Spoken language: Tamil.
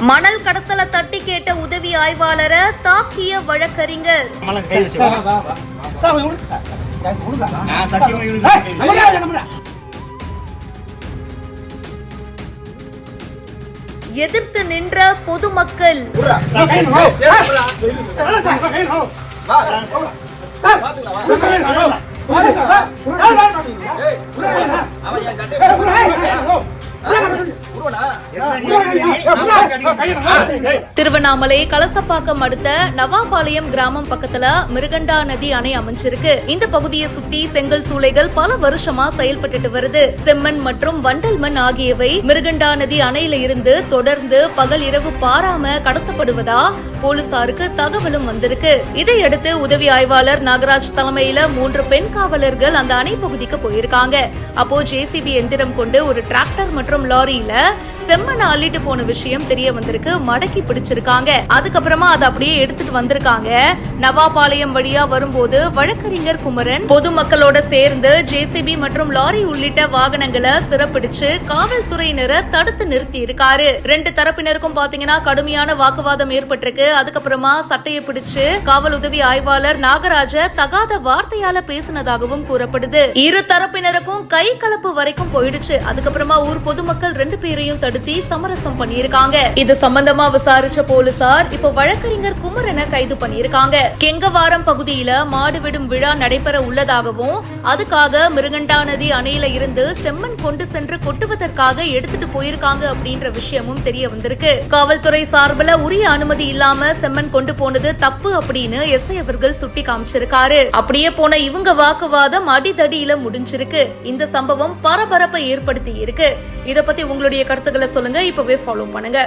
மணல் கடத்தல தட்டி கேட்ட உதவி ஆய்வாளரை தாக்கிய வழக்கறிஞர். எதிர்த்து நின்ற பொதுமக்கள். திருவண்ணாமலை கலசப்பாக்கம் அடுத்த நவாபாளையம் கிராமம் பக்கத்துல மிருகண்டா நதி அணை அமைஞ்சிருக்கு. இந்த பகுதியை சுத்தி செங்கல் சூளைகள் பல வருஷமா செயல்பட்டு வருது. செம்மண் மற்றும் வண்டல் மண் ஆகியவை மிருகண்டா நதி அணையில இருந்து தொடர்ந்து பகல் இரவு பாராம கடத்தப்படுவதா போலீசாருக்கு தகவலும் வந்திருக்கு. இதையடுத்து உதவி ஆய்வாளர் நாகராஜ் தலைமையில 3 பெண் காவலர்கள் அந்த அணை பகுதிக்கு போயிருக்காங்க. அப்போ ஜேசிபி எந்திரம் கொண்டு ஒரு டிராக்டர் மற்றும் லாரியில செம்மண் அள்ளிட்டு போன விஷயம் தெரிய வந்திருக்கு. மடக்கி பிடிச்சிருக்காங்க. அதுக்கப்புறமா அதை அப்படியே எடுத்துட்டு வந்திருக்காங்க. நவாபாளையம் வழியா வரும்போது வழக்கறிஞர் குமரன் பொதுமக்களோட சேர்ந்து ஜேசிபி மற்றும் லாரி உள்ளிட்ட வாகனங்களை சிறப்பிடிச்சு காவல்துறையினரை தடுத்து நிறுத்தி இருக்காரு. 2 தரப்பினருக்கும் பாத்தீங்கன்னா கடுமையான வாக்குவாதம் ஏற்பட்டிருக்கு. அதுக்கப்புறமா சட்டையை பிடிச்சு காவல் உதவி ஆய்வாளர் நாகராஜ தகாத வார்த்தையால பேசினதாகவும் கூறப்படுது. 2 தரப்பினருக்கும் கை கலப்பு வரைக்கும் போயிடுச்சு. அதுக்கப்புறமா ஊர் பொதுமக்கள் 2 பேரையும் தடுத்து சமரசம் பண்ணிருக்காங்க. இது சம்பந்தமா விசாரிச்ச போலீசார் இப்ப வழக்கறிஞர் குமரனை கைது பண்ணிருக்காங்க. கெங்கவாரம் பகுதியில மாடு விடும் விழா நடைபெற உள்ளதாகவும் அதுக்காக மிருகண்டா நதி அணையில இருந்து செம்மண் கொண்டு சென்று கொட்டுவதற்காக எடுத்துட்டு போயிருக்காங்க அப்படின்ற விஷயமும் தெரிய வந்திருக்கு. காவல்துறை சார்பில் உரிய அனுமதி இல்லாம செம்மண் கொண்டு போனது தப்பு அப்படின்னு எஸ்ஐ அவர்கள் சுட்டி காமிச்சிருக்காரு. அப்படியே போன இவங்க வாக்குவாதம் அடிதடியில முடிஞ்சிருக்கு. இந்த சம்பவம் பரபரப்பை ஏற்படுத்தி இருக்கு. இத பத்தி உங்களுடைய கருத்துக்களை சொல்லுங்க. இப்பவே ஃபாலோ பண்ணுங்க.